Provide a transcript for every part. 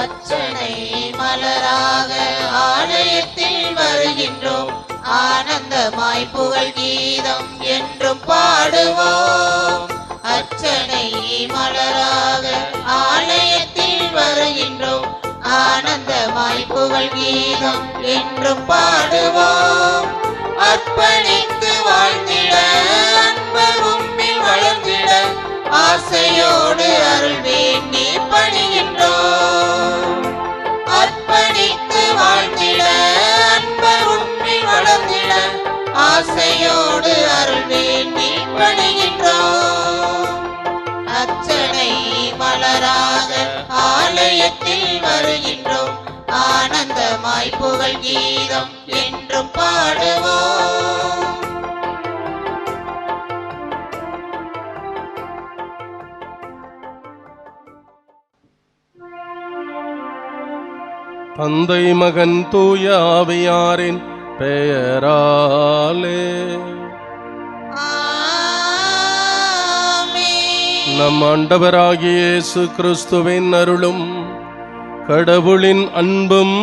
அர்ச்சனை மலராக ஆலயத்தில் வருகின்றோம். ஆனந்தமாய் புகழ் கீதம் என்றும் பாடுவோம். அர்ச்சனை மலராக ஆலயத்தில் வருகின்றோம். ஆனந்தமாய் புகழ் கீதம் என்றும் பாடுவோம். அர்ப்பணித்து வாழ்ந்திட அன்பர் உம்மில் வளர்ந்திட ஆசையோடு அருள் வேண்டி பணிகின்றோம். அர்ப்பணித்து வாழ்ந்திட அன்பர் உம்மில் வளர்ந்திட ஆசையோடு அருள் வேண்டி பணிகின்றோம். அர்ச்சனை மலராக ஆலயத்தில் வருகின்றோம். ஆனந்தமாய் புகழ் கீதம் என்றும் பாடுவோம். தந்தை மகன் தூய ஆவியாரின் பெயராலே நம் ஆண்டவராகிய இயேசு கிறிஸ்துவின் அருளும் கடவுளின் அன்பும்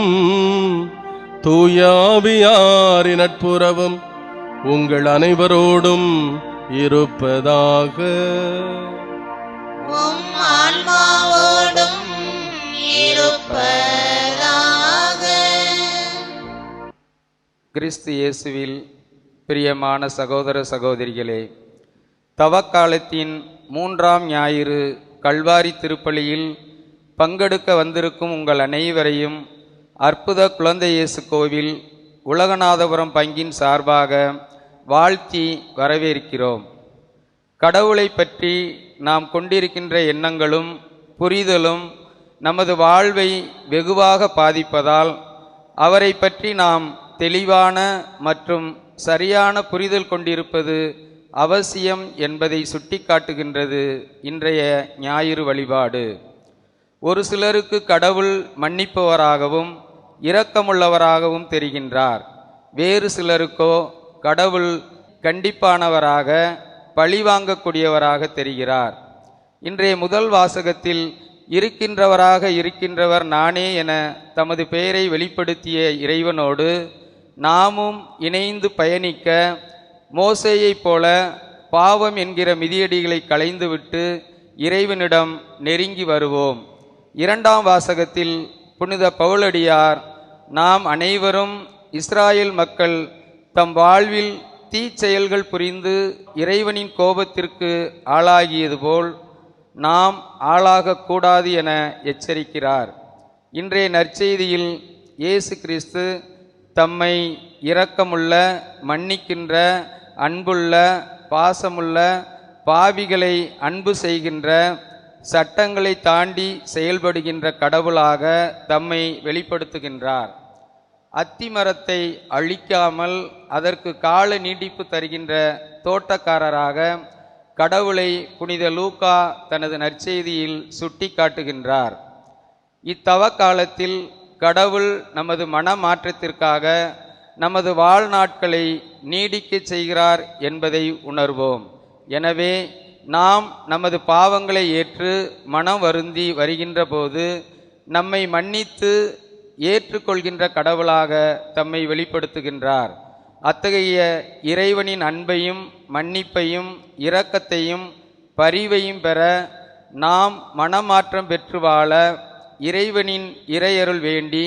தூய ஆவியாரின் நட்புறவும் உங்கள் அனைவரோடும் இருப்பதாக. ஆன்மாவோடும் இருப்பதாக. கிறிஸ்து இயேசுவில் பிரியமான சகோதர சகோதரிகளே, தவக்காலத்தின் 3ஆம் ஞாயிறு கல்வாரி திருப்பலியில் பங்கெடுக்க வந்திருக்கும் உங்கள் அனைவரையும் அற்புத குழந்தை இயேசு கோவில் உலகநாதபுரம் பங்கின் சார்பாக வாழ்த்தி வரவேற்கிறோம். கடவுளை பற்றி நாம் கொண்டிருக்கின்ற எண்ணங்களும் புரிதலும் நமது வாழ்வை வெகுவாக பாதிப்பதால் அவரை பற்றி நாம் தெளிவான மற்றும் சரியான புரிதல் கொண்டிருப்பது அவசியம் என்பதை சுட்டிக்காட்டுகின்றது இன்றைய ஞாயிறு வழிபாடு. ஒரு சிலருக்கு கடவுள் மன்னிப்பவராகவும் இரக்கமுள்ளவராகவும் தெரிகின்றார். வேறு சிலருக்கோ கடவுள் கண்டிப்பானவராக பழிவாங்கக்கூடியவராக தெரிகிறார். இன்றைய முதல் வாசகத்தில் இருக்கின்றவராக இருக்கின்றவர் நானே என தமது பெயரை வெளிப்படுத்திய இறைவனோடு நாமும் இணைந்து பயணிக்க மோசேயைப் போல பாவம் என்கிற மிதியடிகளை களைந்துவிட்டு இறைவனிடம் நெருங்கி வருவோம். 2ஆம் வாசகத்தில் புனித பவுலடியார் நாம் அனைவரும் இஸ்ராயேல் மக்கள் தம் வாழ்வில் தீச்செயல்கள் புரிந்து இறைவனின் கோபத்திற்கு ஆளாகியது போல் நாம் ஆளாகக்கூடாது என எச்சரிக்கிறார். இன்றைய நற்செய்தியில் இயேசு கிறிஸ்து தம்மை இரக்கமுள்ள, மன்னிக்கின்ற, அன்புள்ள, பாசமுள்ள, பாவிகளை அன்பு செய்கின்ற, சட்டங்களை தாண்டி செயல்படுகின்ற கடவுளாக தம்மை வெளிப்படுத்துகின்றார். அத்திமரத்தை அழிக்காமல் அதற்கு கால நீட்டிப்பு தருகின்ற தோட்டக்காரராக கடவுளை புனித லூக்கா தனது நற்செய்தியில் சுட்டி காட்டுகின்றார். இத்தவ காலத்தில் கடவுள் நமது மனமாற்றத்திற்காக நமது வாழ்நாட்களை நீடிக்க செய்கிறார் என்பதை உணர்வோம். எனவே நாம் நமது பாவங்களை ஏற்று மனம் வருந்தி வருகின்ற போது நம்மை மன்னித்து ஏற்றுக்கொள்கின்ற கடவுளாக தம்மை வெளிப்படுத்துகின்றார். அத்தகைய இறைவனின் அன்பையும் மன்னிப்பையும் இரக்கத்தையும் பரிவையும் பெற நாம் மனமாற்றம் பெற்று வாழ இறைவனின் இறையருள் வேண்டி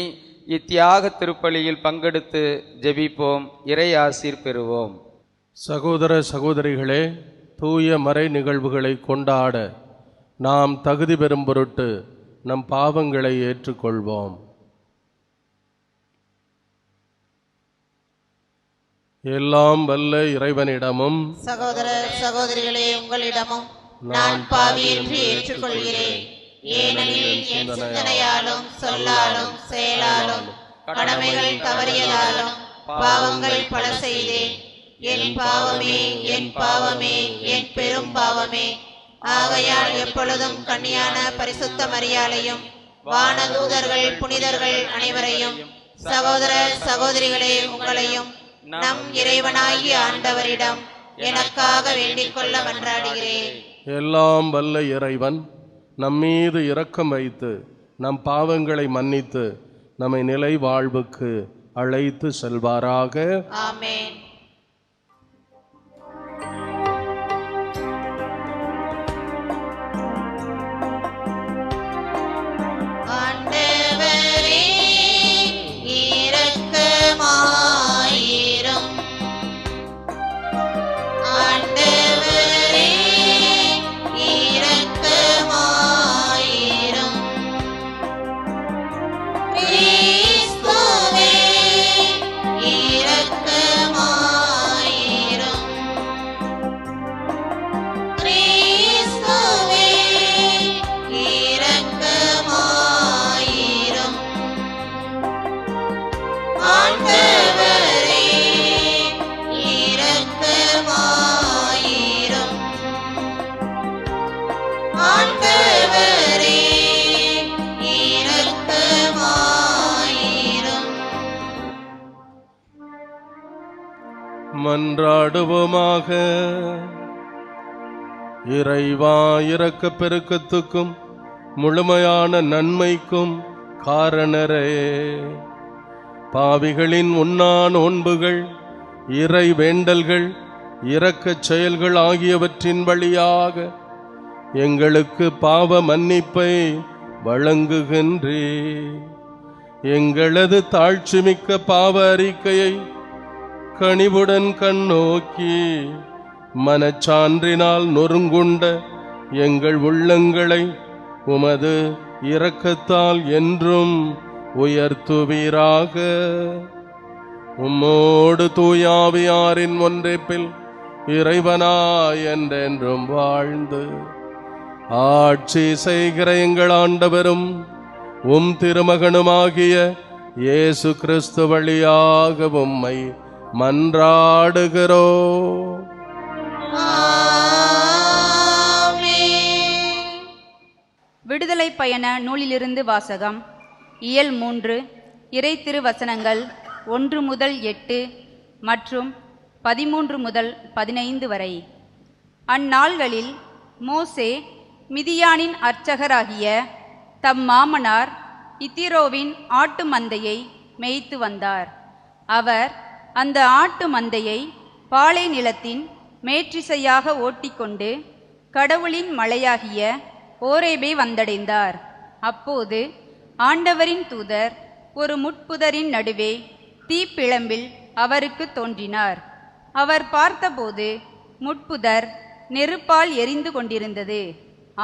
இத்தியாக திருப்பலியில் பங்கெடுத்து ஜெபிப்போம். இறை ஆசீர் பெறுவோம். சகோதர சகோதரிகளே, தூய மறை நிகழ்வுகளை கொண்டாட நாம் தகுதி பெறும் பொருட்டு நம் பாவங்களை ஏற்றுக்கொள்வோம். எல்லாம் வல்ல இறைவனிடமும் சகோதர சகோதரிகளே உங்களிடமும் நான் பாவியின்றி ஏற்றுக்கொள்கிறேன். ஏனெனில் என் சிந்தனையாலும் சொல்லாலும் செயலாலும் கடமைகள் தவறியதாலும் பாவங்கள் பல செய்தேன். என் பாவமே, என் பாவமே, என் பெரும் பாவமே. ஆகையால் எப்பொழுதும் கன்னியான பரிசுத்த மரியாளையும் வானதூதர்கள் புனிதர்கள் அனைவரையும் சகோதர சகோதரிகளே உங்களையும் நம் இறைவனாகிய ஆண்டவரிடம் எனக்காக வேண்டிக் கொள்ள மன்றாடுகிறேன். எல்லாம் வல்ல இறைவன் நம்மீது இரக்கம் வைத்து நம் பாவங்களை மன்னித்து நம்மை நிலை வாழ்வுக்கு அழைத்து செல்வாராக. ஆமென். ஆண்டவரே இரக்கமாயிரும். ஆண்டவரே இரக்கமாயிரும். கிறிஸ்துவே இரக்கமாயிரும். கிறிஸ்துவே இரக்கமாயிரும். ஆண்டவரே இரக்கமாயிரும். ஆண்டவரே இரக்கமாயிரும். மன்றாடுவோமாக. இறைவா, இரக்கப் பெருக்கத்துக்கும் முழுமையான நன்மைக்கும் காரணரே, பாவிகளின் உண்ணா நோன்புகள், இறை வேண்டல்கள், இரக்கச் செயல்கள் ஆகியவற்றின் வழியாக எங்களுக்கு பாவ மன்னிப்பை வழங்குகின்றே. எங்களது தாழ்ச்சிமிக்க பாவ அறிக்கையை கனிவுடன் கண்ணோக்கி மனச்சான்றினால் நொறுங்குண்ட எங்கள் உள்ளங்களை உமது இரக்கத்தால் என்றும் உயர்த்துவீராக. உம்மோடு தூயாவியாரின் ஒன்றைப்பில் இறைவனாய் என்றென்றும் வாழ்ந்து ஆட்சி செய்கிற எங்கள் ஆண்டவரும் உம் திருமகனுமாகிய இயேசு கிறிஸ்து வழியாக உம்மை மன்றாடுகிறோ. விடுதலை பயண நூலிலிருந்து வாசகம். இயல் 3, இறை திருவசனங்கள் 1 முதல் 8 மற்றும் 13 முதல் 15 வரை. அந்நாள்களில் மோசே மிதியானின் அர்ச்சகராகிய தம் மாமனார் இத்திரோவின் ஆட்டு மந்தையை மேய்த்து வந்தார். அவர் அந்த ஆட்டு மந்தையை பாலை நிலத்தின் மேற்றிசையாக ஓட்டிக்கொண்டு கடவுளின் மலையாகிய ஓரேபை வந்தடைந்தார். அப்போது ஆண்டவரின் தூதர் ஒரு முட்புதரின் நடுவே தீப்பிழம்பில் அவருக்கு தோன்றினார். அவர் பார்த்தபோது முட்புதர் நெருப்பால் எரிந்து கொண்டிருந்தது.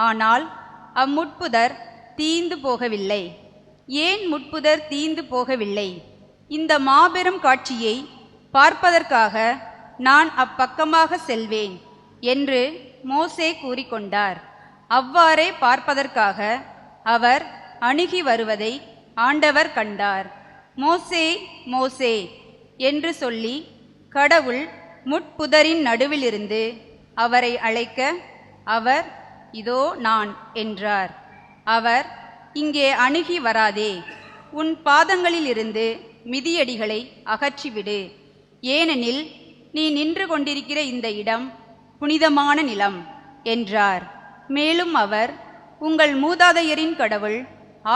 ஆனால் அம்முட்புதர் தீந்து போகவில்லை. ஏன் முட்புதர் தீந்து போகவில்லை? இந்த மாபெரும் காட்சியை பார்ப்பதற்காக நான் அப்பக்கமாக செல்வேன் என்று மோசே கூறிக்கொண்டார். அவ்வாறே பார்ப்பதற்காக அவர் அணுகி வருவதை ஆண்டவர் கண்டார். மோசே, மோசே என்று சொல்லி கடவுள் முட்புதரின் நடுவிலிருந்து அவரை அழைக்க, அவர் இதோ நான் என்றார். அவர், இங்கே அணுகி வராதே, உன் பாதங்களிலிருந்து மிதியடிகளை அகற்றிவிடு, ஏனெனில் நீ நின்று கொண்டிருக்கிற இந்த இடம் புனிதமான நிலம் என்றார். மேலும் அவர், உங்கள் மூதாதையரின் கடவுள்,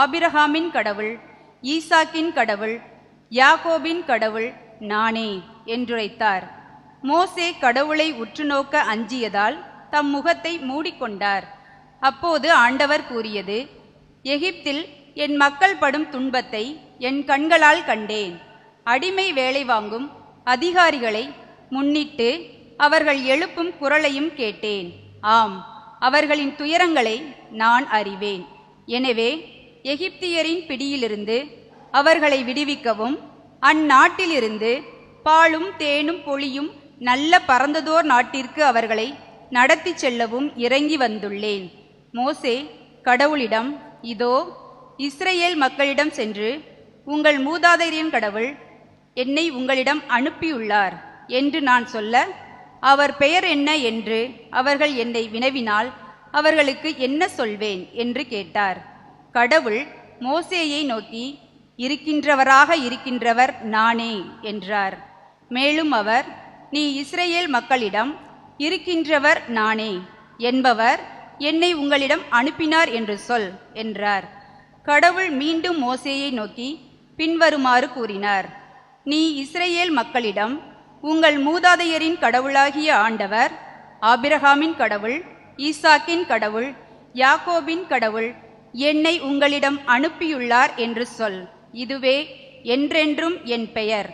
ஆபிரகாமின் கடவுள், ஈசாக்கின் கடவுள், யாக்கோபின் கடவுள் நானே என்றுரைத்தார். மோசே கடவுளை உற்று நோக்க அஞ்சியதால் தம் முகத்தை மூடிக்கொண்டார். அப்போது ஆண்டவர் கூறியது, எகிப்தில் என் மக்கள் படும் துன்பத்தை என் கண்களால் கண்டேன். அடிமை வேலை வாங்கும் அதிகாரிகளை முன்னிட்டு அவர்கள் எழுப்பும் குரலையும் கேட்டேன். ஆம், அவர்களின் துயரங்களை நான் அறிவேன். எனவே எகிப்தியரின் பிடியிலிருந்து அவர்களை விடுவிக்கவும், அந்நாட்டிலிருந்து பாலும் தேனும் பொழியும் நல்ல பரந்ததோர் நாட்டிற்கு அவர்களை நடத்தி செல்லவும் இறங்கி வந்துள்ளேன். மோசே கடவுளிடம், இதோ இஸ்ரேல் மக்களிடம் சென்று, உங்கள் மூதாதையரின் கடவுள் என்னை உங்களிடம் அனுப்பியுள்ளார் என்று நான் சொல்ல, அவர் பெயர் என்ன என்று அவர்கள் என்னை வினவினால் அவர்களுக்கு என்ன சொல்வேன் என்று கேட்டார். கடவுள் மோசேயை நோக்கி, இருக்கின்றவராக இருக்கின்றவர் நானே என்றார். மேலும் அவர், நீ இஸ்ரேல் மக்களிடம் இருக்கின்றவர் நானே என்பவர் என்னை உங்களிடம் அனுப்பினார் என்று சொல் என்றார். கடவுள் மீண்டும் மோசேயை நோக்கி பின்வருமாறு கூறினார்: நீ இஸ்ரேல் மக்களிடம், உங்கள் மூதாதையரின் கடவுளாகிய ஆண்டவர், ஆபிரகாமின் கடவுள், ஈசாக்கின் கடவுள், யாக்கோபின் கடவுள் என்னை உங்களிடம் அனுப்பியுள்ளார் என்று சொல். இதுவே என்றென்றும் என் பெயர்,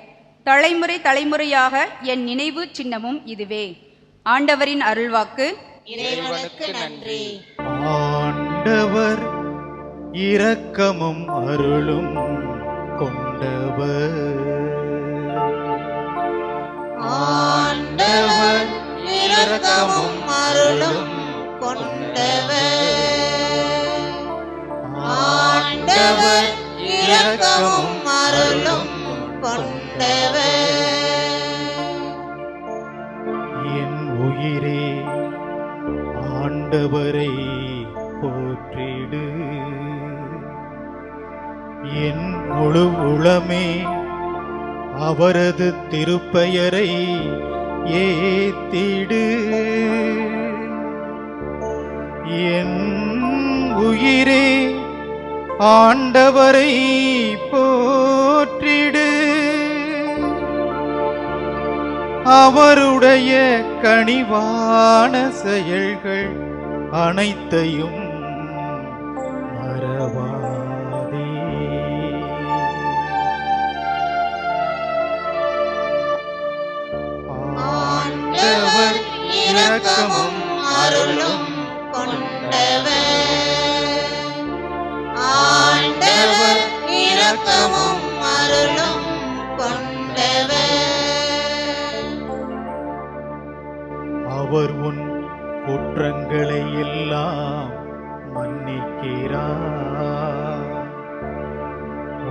தலைமுறை தலைமுறையாக என் நினைவு சின்னமும் இதுவே. ஆண்டவரின் அருள்வாக்கு. இறைவனுக்கு நன்றி. ஆண்டவர் இரக்கமும் அருளும் கொண்டவர். ஆண்டவர் இரக்கமும் அருளும் கொண்டவர். ஆண்டவர் இரக்கமும் அருளும் கொண்டவர். என் உயிரே ஆண்டவரை போற்றிடு, என் முழு உளமே அவரது திருப்பெயரை ஏத்திடு. என் உயிரே ஆண்டவரை போற்றிடு, அவருடைய கனிவான செயல்கள் அனைத்தையும் மறவாதே. ஆண்டவர் இரக்கமும் அருளும் கொண்டவர். ஆண்டவர் இரக்கமும் அருளும் கொண்டவர். அவர் உன் குற்றங்களை எல்லாம் மன்னிக்கிறார்,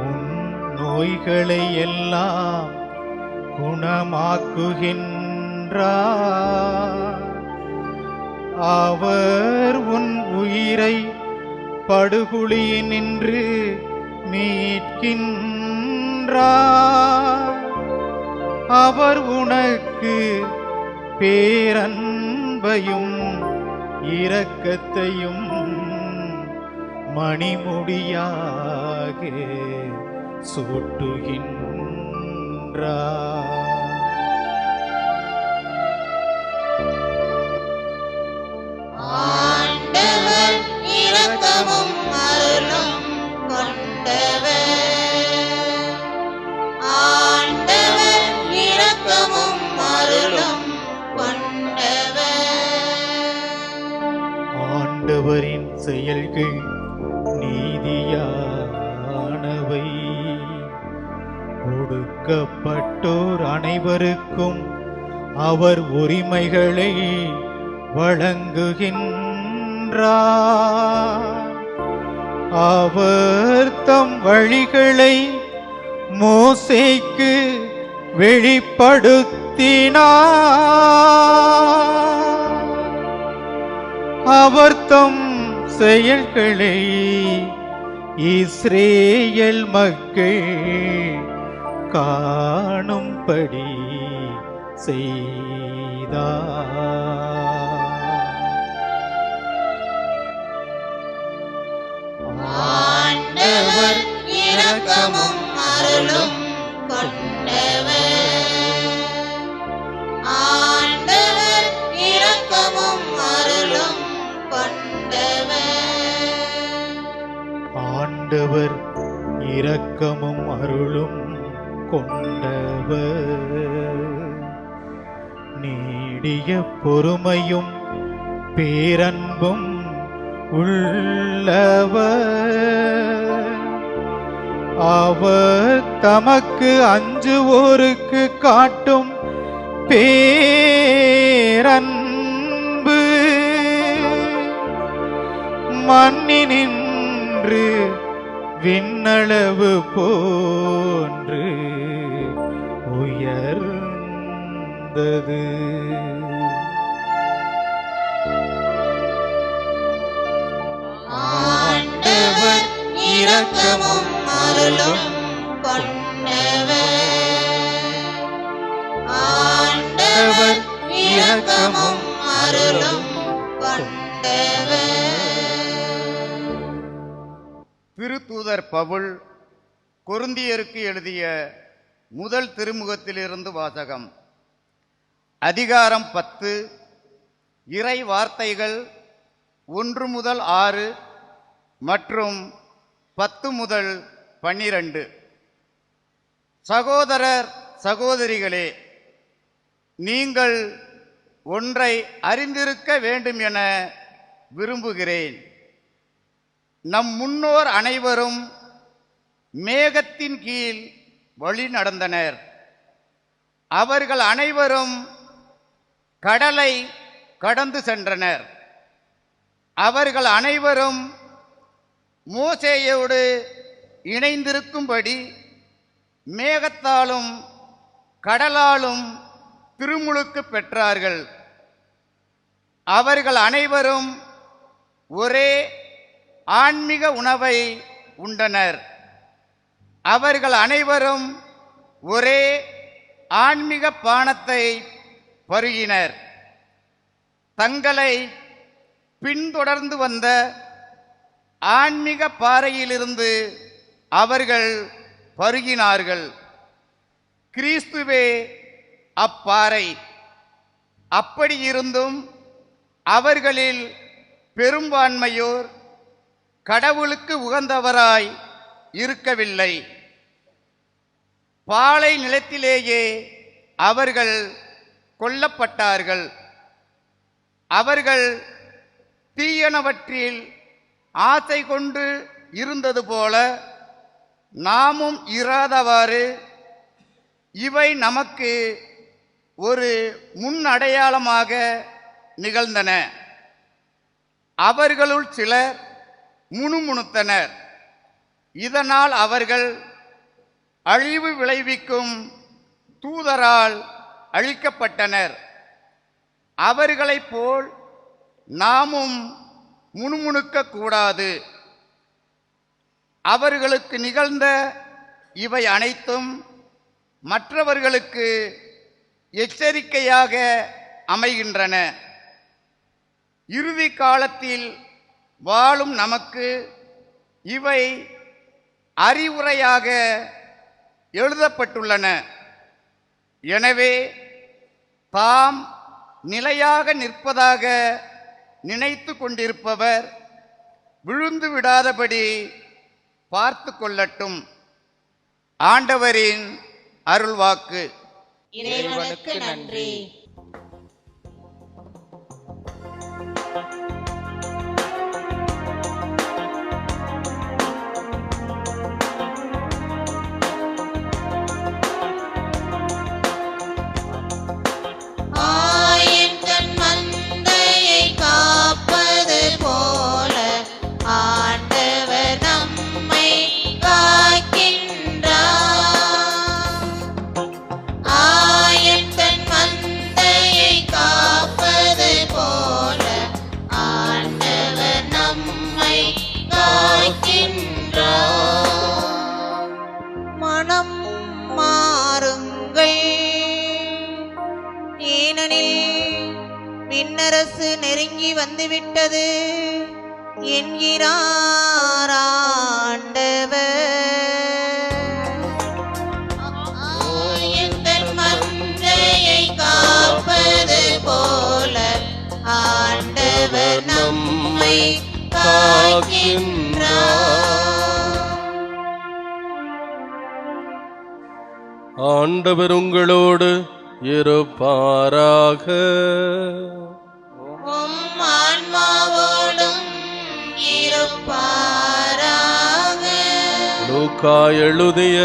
உன் நோய்களை எல்லாம் குணமாக்குகின்றார். அவர் உன் உயிரை படுகுழியினின்று மீட்கின்றார். அவர் உனக்கு பேரன்பையும் இரக்கத்தையும் மணிமுடியாக சூட்டுகின்றார். ஆண்டவர் இரக்கமும் அருளும் கொண்டவர். ஆண்டவர் இரக்கமும் அருளும் கொண்டவர். ஆண்டவரின் செயல்கள் நீதியானவை, ஒடுக்கப்பட்டோர் அனைவருக்கும் அவர் உரிமைகளை வழங்குகின்றார். அவர் தம் வழிகளை மோசேக்கு வெளிப்படுத்தினார். அவர் தம் செயல்களை இஸ்ரேல் மக்கள் காணும்படி செய்தார். ஆண்டவர் இரக்கமும் அருளும் கொண்டவர். ஆண்டவர் இரக்கமும் அருளும் கொண்டவர். ஆண்டவர் இரக்கமும் அருளும் கொண்டவர், நீடிய பொறுமையும் பேரன்பும் உள்ளவர். அவர் தமக்கு அஞ்சுவோருக்கு காட்டும் பேரன்பு மண்ணினின்று விண்ணளவு போன்று உயர்ந்தது. ஆண்டவர் இரக்கமும் அருளும் கொண்டவர். ஆண்டவர் இரக்கமும் அருளும் கொண்டவர். திருத்தூதர் பவுல் கொரிந்தியருக்கு எழுதிய முதல் திருமுகத்திலிருந்து வாசகம். அதிகாரம் 10, இறை வார்த்தைகள் 1 முதல் 6 மற்றும் 10 முதல் 12. சகோதரர் சகோதரிகளே, நீங்கள் ஒன்றை அறிந்திருக்க வேண்டும் என விரும்புகிறேன். நம் முன்னோர் அனைவரும் மேகத்தின் கீழ் வழி நடந்தனர். அவர்கள் அனைவரும் கடலை கடந்து சென்றனர். அவர்கள் அனைவரும் மோசேயோடு இணைந்திருக்கும்படி மேகத்தாலும் கடலாலும் திருமுழுக்கு பெற்றார்கள். அவர்கள் அனைவரும் ஒரே ஆன்மீக உணவை உண்டனர். அவர்கள் அனைவரும் ஒரே ஆன்மீக பானத்தை பருகினர். தங்களை பின்தொடர்ந்து வந்த ஆன்மீக பாறையிலிருந்து அவர்கள் பருகினார்கள். கிறிஸ்துவே அப்பாறை. அப்படியிருந்தும் அவர்களில் பெரும்பான்மையோர் கடவுளுக்கு உகந்தவராய் இருக்கவில்லை. பாலை நிலத்திலேயே அவர்கள் கொல்லப்பட்டார்கள். அவர்கள் தீயனவற்றில் ஆசை கொண்டு இருந்தது போல நாமும் இராதவாறு இவை நமக்கு ஒரு முன்னடையாளமாக நிகழ்ந்தன. அவர்களுள் சிலர் முணுமுணுத்தனர். இதனால் அவர்கள் அழிவு விளைவிக்கும் தூதரால் அழிக்கப்பட்டனர். அவர்களைப் போல் நாமும் முணுமுணுக்க கூடாது. அவர்களுக்கு நிகழ்ந்த இவை அனைத்தும் மற்றவர்களுக்கு எச்சரிக்கையாக அமைகின்றன. இறுதி காலத்தில் வாழும் நமக்கு இவை அறிவுரையாக எழுதப்பட்டுள்ளன. எனவே தாம் நிலையாக நிற்பதாக நினைத்து கொண்டிருப்பவர் விழுந்து விடாதபடி பார்த்து கொள்ளட்டும். ஆண்டவரின் அருள்வாக்கு. இறைவனுக்கு நன்றி. ஆயன் தன் மந்தையை காப்பது போல ஆண்டவர் நம்மை காக்கின்றார். ஆயன் தன் மந்தையை காப்பது போல ஆண்டவர் நம்மை காக்கின்றார். மனம் மாறுங்கள், ஏனெனில் விண்ணரசு நெருங்கி வந்துவிட்டது என்கிறார் ஆண்டவர். ஆயன் தன் மந்தையை காப்பது போல ஆண்டவர் நம்மை காக்கின்றார். ஆண்டவர் உங்களோடு இருப்பாராக. உம் ஆன்மாவோடும் இருப்பாராக. லூக்கா எழுதிய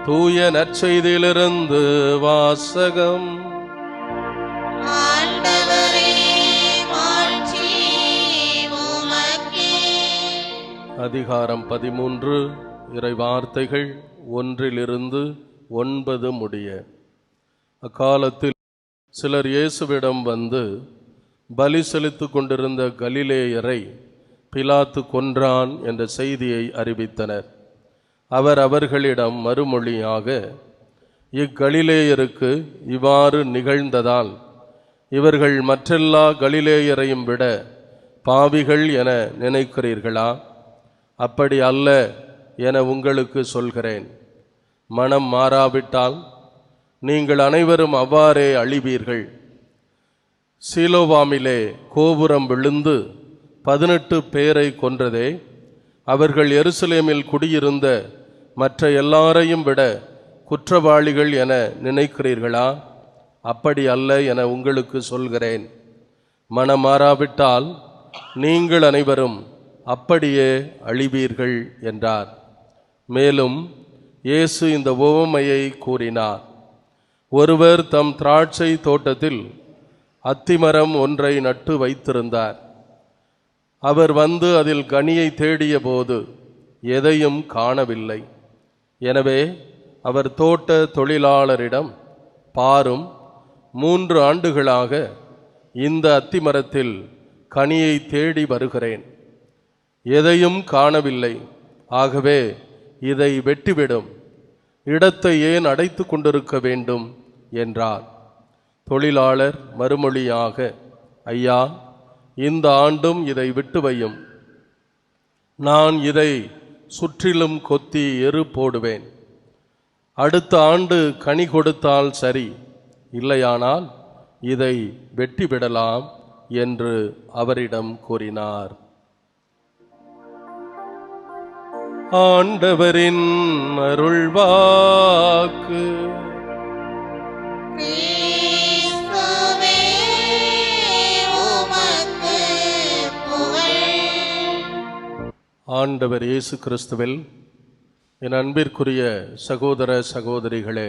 தூய நற்செய்தியிலிருந்து வாசகம். ஆண்டவரே மாட்சி உமக்கே. அதிகாரம் 13, இறை வார்த்தைகள் 1-9 முடிய. அக்காலத்தில் சிலர் இயேசுவிடம் வந்து பலி செலுத்திக் கொண்டிருந்த கலிலேயரை பிலாத்து கொன்றான் என்ற செய்தியை அறிவித்தனர். அவர் அவர்களிடம் மறுமொழியாக, இக்கலிலேயருக்கு இவ்வாறு நிகழ்ந்ததால் இவர்கள் மற்றெல்லா கலிலேயரையும் விட பாவிகள் என நினைக்கிறீர்களா? அப்படி அல்ல என உங்களுக்கு சொல்கிறேன். மனம் மாறாவிட்டால் நீங்கள் அனைவரும் அவ்வாறே அழிவீர்கள். சீலோவாமிலே கோபுரம் விழுந்து 18 பேரை கொன்றதே, அவர்கள் எருசலேமில் குடியிருந்த மற்ற எல்லாரையும் விட குற்றவாளிகள் என நினைக்கிறீர்களா? அப்படி அல்ல என உங்களுக்கு சொல்கிறேன். மனம் மாறாவிட்டால் நீங்கள் அனைவரும் அப்படியே அழிவீர்கள் என்றார். மேலும் இயேசு இந்த உவமையை கூறினார். ஒருவர் தம் திராட்சை தோட்டத்தில் அத்திமரம் ஒன்றை நட்டு வைத்திருந்தார். அவர் வந்து அதில் கனியை தேடிய போது எதையும் காணவில்லை. எனவே அவர் தோட்ட தொழிலாளரிடம், பாரும், 3 ஆண்டுகளாக இந்த அத்திமரத்தில் கனியை தேடி வருகிறேன், எதையும் காணவில்லை. ஆகவே இதை வெட்டிவிடும், இடத்தை ஏன் அடைத்து கொண்டிருக்க வேண்டும் என்றார். தொழிலாளர் மறுமொழியாக, ஐயா, இந்த ஆண்டும் இதை விட்டு வையும். நான் இதை சுற்றிலும் கொத்தி எரு போடுவேன். அடுத்த ஆண்டு கனி கொடுத்தால் சரி, இல்லையானால் இதை வெட்டிவிடலாம் என்று அவரிடம் கூறினார். ஆண்டவரின் அருள்வாக்கு. கிறிஸ்துவே உமக்கு புகழ். ஆண்டவர் இயேசு கிறிஸ்துவில் என் அன்பிற்குரிய சகோதர சகோதரிகளே,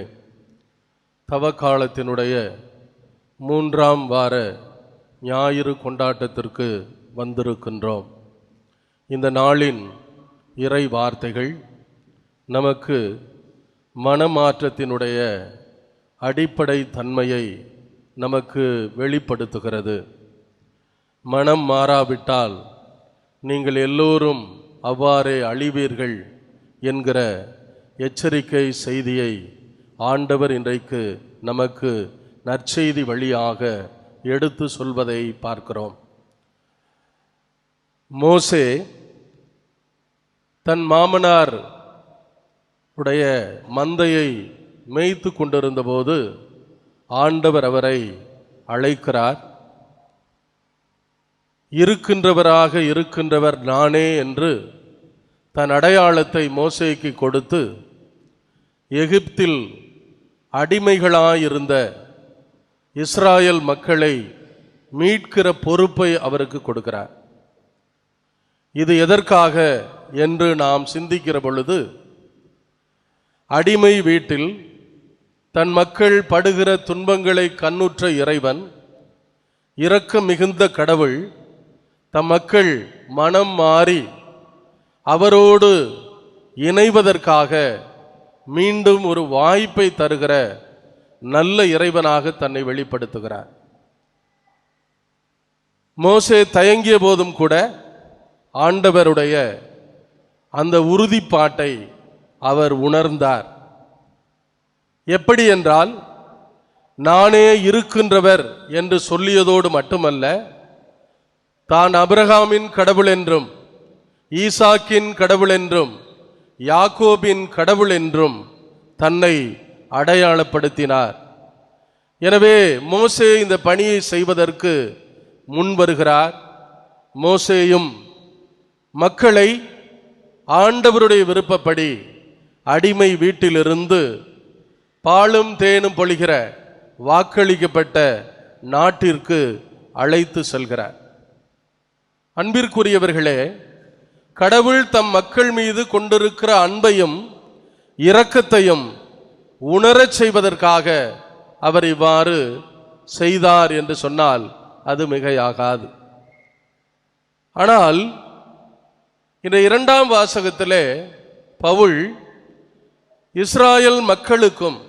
தவக்காலத்தினுடைய 3ஆம் வார ஞாயிறு கொண்டாட்டத்திற்கு வந்திருக்கின்றோம். இந்த நாளின் இறை வார்த்தைகள் நமக்கு மனமாற்றத்தினுடைய அடிப்படை தன்மையை நமக்கு வெளிப்படுத்துகிறது. மனம் மாறாவிட்டால் நீங்கள் எல்லோரும் அவ்வாறே அழிவீர்கள் என்கிற எச்சரிக்கை செய்தியை ஆண்டவர் இன்றைக்கு நமக்கு நற்செய்தி வழியாக எடுத்து சொல்வதை பார்க்கிறோம். மோசே தன் மாமனார் உடைய மந்தையை மேய்த்து கொண்டிருந்த போது ஆண்டவர் அவரை அழைக்கிறார். இருக்கின்றவராக இருக்கின்றவர் நானே என்று தன் அடையாளத்தை மோசேக்கு கொடுத்து எகிப்தில் அடிமைகளாயிருந்த இஸ்ராயல் மக்களை மீட்கிற பொறுப்பை அவருக்கு கொடுக்கிறார். இது எதற்காக என்று நாம் சிந்திக்கிற பொழுது, அடிமை வீட்டில் தன் மக்கள் படுகிற துன்பங்களை கண்ணுற்ற இறைவன், இரக்கம் மிகுந்த கடவுள், தம் மக்கள் மனம் மாறி அவரோடு இணைவதற்காக மீண்டும் ஒரு வாய்ப்பை தருகிற நல்ல இறைவனாக தன்னை வெளிப்படுத்துகிறார். மோசே தயங்கிய போதும் கூட ஆண்டவருடைய அந்த உறுதிப்பாட்டை அவர் உணர்ந்தார். எப்படி என்றால், நானே இருக்கின்றவர் என்று சொல்லியதோடு மட்டுமல்ல, தான் அபிரகாமின் கடவுள் என்றும் ஈசாக்கின் கடவுள் என்றும் யாக்கோபின் கடவுள் என்றும் தன்னை அடையாளப்படுத்தினார். எனவே மோசே இந்த பணியை செய்வதற்கு முன் வருகிறார். மோசேயும் மக்களை ஆண்டவருடைய விருப்பப்படி அடிமை வீட்டிலிருந்து பாலும் தேனும் பொழிகிற வாக்களிக்கப்பட்ட நாட்டிற்கு அழைத்து செல்கிறார். அன்பிற்குரியவர்களே, கடவுள் தம் மக்கள் மீது கொண்டிருக்கிற அன்பையும் இரக்கத்தையும் உணரச் செய்வதற்காக அவர் இவ்வாறு செய்தார் என்று சொன்னால் அது மிகையாகாது. ஆனால் இந்த 2ஆம் வாசகத்திலே பவுல் இஸ்ராயல் மக்களுக்கும்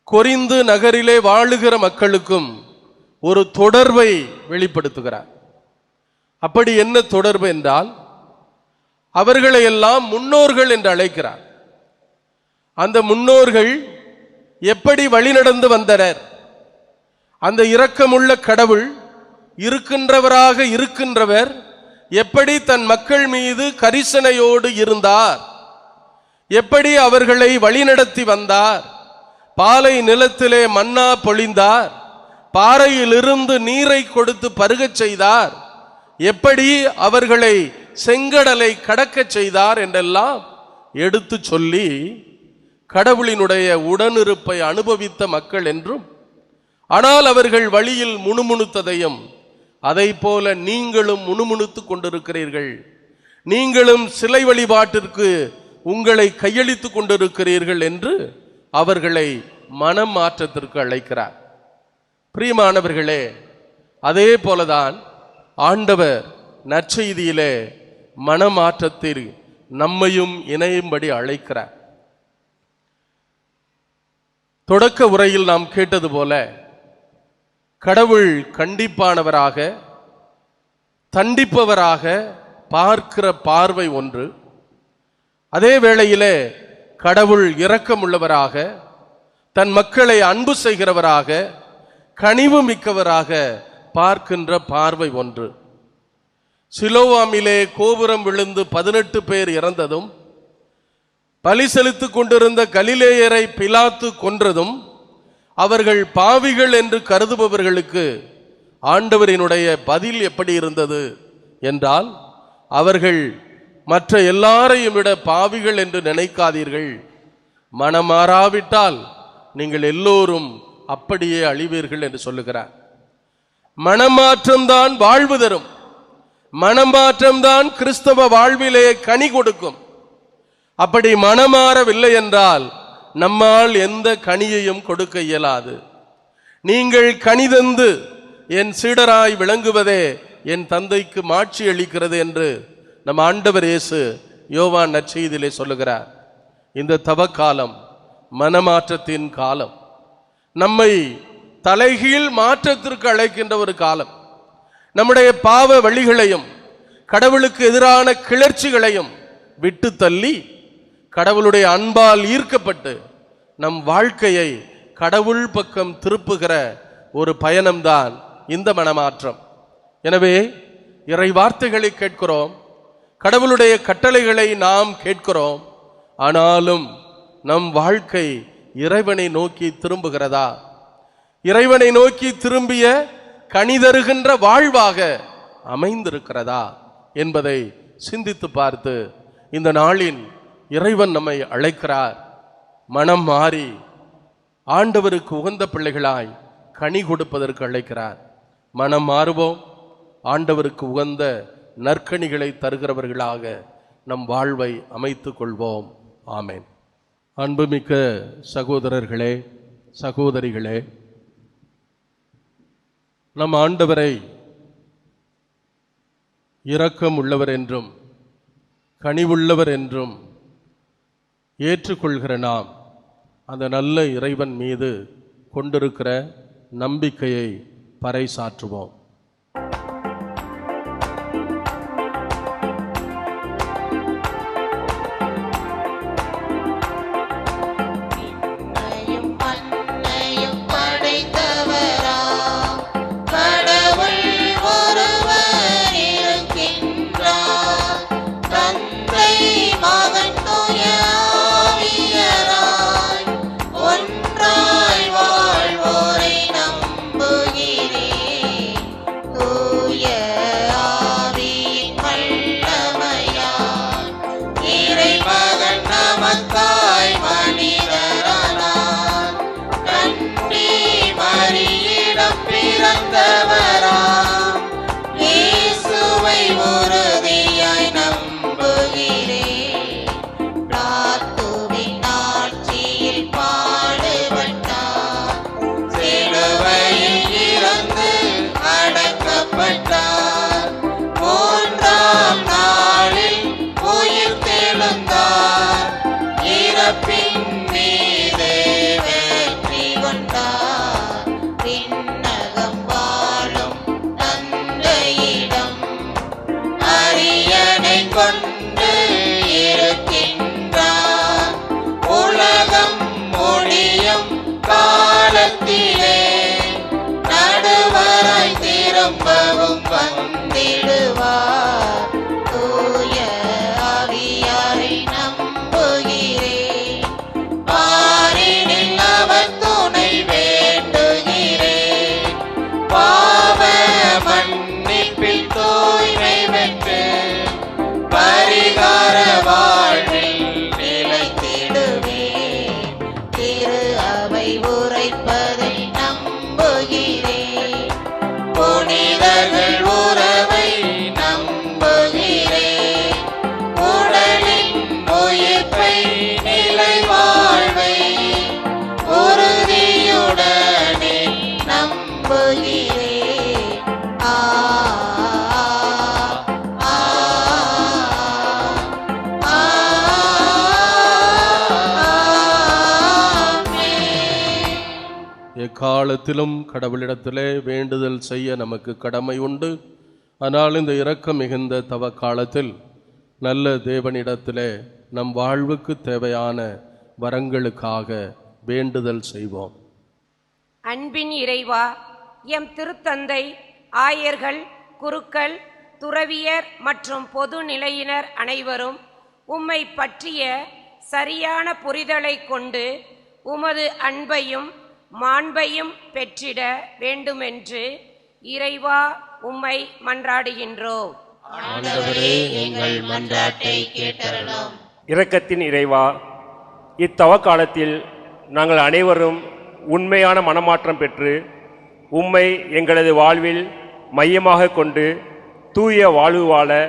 கொரிந்து நகரிலே வாழுகிற மக்களுக்கும் ஒரு தொடர்பை வெளிப்படுத்துகிறார். அப்படி என்ன தொடர்பு என்றால், அவர்களை எல்லாம் முன்னோர்கள் என்று அழைக்கிறார். அந்த முன்னோர்கள் எப்படி வழிநடந்து வந்தனர், அந்த இரக்கமுள்ள கடவுள் இருக்கின்றவராக இருக்கின்றவர் எப்படி தன் மக்கள் மீது கரிசனையோடு இருந்தார், எப்படி அவர்களை வழிநடத்தி வந்தார், பாலை நிலத்திலே மன்னா பொழிந்தார், பாறையிலிருந்து நீரை கொடுத்து பருகச் செய்தார், எப்படி அவர்களை செங்கடலை கடக்கச் செய்தார் என்றெல்லாம் எடுத்து சொல்லி கடவுளினுடைய உடனிருப்பை அனுபவித்த மக்கள் என்றும், ஆனால் அவர்கள் வழியில் முணுமுணுத்ததையும் அதை போல நீங்களும் முணுமுணுத்து கொண்டிருக்கிறீர்கள், நீங்களும் சிலை வழிபாட்டிற்கு உங்களை கையளித்து கொண்டிருக்கிறீர்கள் என்று அவர்களை மனம் மாற்றத்திற்கு அழைக்கிறார். பிரியமானவர்களே, அதே போலதான் ஆண்டவர் நற்செய்தியிலே மனமாற்றத்தில் நம்மையும் இணையும்படி அழைக்கிறார். தொடக்க உரையில் நாம் கேட்டது போல கடவுள் கண்டிப்பானவராக, தண்டிப்பவராக பார்க்கிற பார்வை ஒன்று, அதே வேளையிலே கடவுள் இரக்கமுள்ளவராக, தன் மக்களை அன்பு செய்கிறவராக, கனிவு மிக்கவராக பார்க்கின்ற பார்வை ஒன்று. சிலோவாமிலே கோபுரம் விழுந்து 18 பேர் இறந்ததும், பலி செலுத்திக் கொண்டிருந்த கலிலேயரை பிலாத்து கொன்றதும், அவர்கள் பாவிகள் என்று கருதுபவர்களுக்கு ஆண்டவரினுடைய பதில் எப்படி இருந்தது என்றால், அவர்கள் மற்ற எல்லாரையும் விட பாவிகள் என்று நினைக்காதீர்கள், மனமாறாவிட்டால் நீங்கள் எல்லோரும் அப்படியே அழிவீர்கள் என்று சொல்லுகிறார். மனமாற்றம்தான் வாழ்வு தரும், மனமாற்றம்தான் கிறிஸ்தவ வாழ்விலே கனி கொடுக்கும். அப்படி மனமாறவில்லை என்றால் நம்மால் எந்த கனியையும் கொடுக்க இயலாது. நீங்கள் கனிதந்து என் சீடராய் விளங்குவதே என் தந்தைக்கு மாட்சி அளிக்கிறது என்று நம் ஆண்டவர் இயேசு யோவான் நற்செய்தியிலே சொல்லுகிறார். இந்த தவக்காலம் மனமாற்றத்தின் காலம், நம்மை தலைகீழ் மாற்றத்திற்கு அழைக்கின்ற ஒரு காலம். நம்முடைய பாவ வழிகளையும் கடவுளுக்கு எதிரான கிளர்ச்சிகளையும் விட்டு தள்ளி கடவுளுடைய அன்பால் ஈர்க்கப்பட்டு நம் வாழ்க்கையை கடவுள் பக்கம் திருப்புகிற ஒரு பயணம்தான் இந்த மனமாற்றம். எனவே இறை வார்த்தைகளை கேட்கிறோம், கடவுளுடைய கட்டளைகளை நாம் கேட்கிறோம், ஆனாலும் நம் வாழ்க்கை இறைவனை நோக்கி திரும்புகிறதா? இறைவனை நோக்கி திரும்பிய கனிதருகின்ற வாழ்வாக அமைந்திருக்கிறதா என்பதை சிந்தித்து பார்த்து இந்த நாளின் இறைவன் நம்மை அழைக்கிறார். மனம் மாறி ஆண்டவருக்கு உகந்த பிள்ளைகளாய் கனி கொடுப்பதற்கு அழைக்கிறார். மனம் மாறுவோம், ஆண்டவருக்கு உகந்த நற்கனிகளை தருகிறவர்களாக நம் வாழ்வை அமைத்துக் கொள்வோம். ஆமென். அன்புமிக்க சகோதரர்களே, சகோதரிகளே, நம் ஆண்டவரை இரக்கம் உள்ளவர் என்றும் கனிவுள்ளவர் என்றும் ஏற்றுக்கொள்கிற நாம் அந்த நல்ல இறைவன் மீது கொண்டிருக்கிற நம்பிக்கையை பறைசாற்றுவோம். விண்ணகம் வாழ தூய்மை பெற்று பரிகார வாழ்வில் நிலைத்திடுவேன். திரு அவை உரைப்பதை நம்புகிறேன். புனிதர்கள் உறவை நம்புகிறேன். உடலின் உயிர்ப்பை நிலை வாழ்வை உறுதியுடனே நம்புகிறேன். ஆ ஆ, ஆ, ஆமென். எக்காலத்திலும் கடவுளிடத்திலே வேண்டுதல் செய்ய நமக்கு கடமை உண்டு. ஆனால் இந்த இரக்கம் மிகுந்த தவ காலத்தில் நல்ல தேவனிடத்திலே நம் வாழ்வுக்கு தேவையான வரங்களுக்காக வேண்டுதல் செய்வோம். அன்பின் இறைவா, எம் திருத்தந்தை, ஆயர்கள், குருக்கள், துறவியர் மற்றும் பொது நிலையினர் அனைவரும் உம்மை பற்றிய சரியான புரிதலை கொண்டு உமது அன்பையும் மாண்பையும் பெற்றிட வேண்டுமென்று இறைவா உம்மை மன்றாடுகின்றோம். ஆண்டவரே, எங்கள் மன்றாட்டை கேட்டருளும். இரக்கத்தின் இறைவா, இத்தவ காலத்தில் நாங்கள் அனைவரும் உண்மையான மனமாற்றம் பெற்று உம்மை எங்களது வாழ்வில் மையமாக கொண்டு தூய வாழ்வு வாழ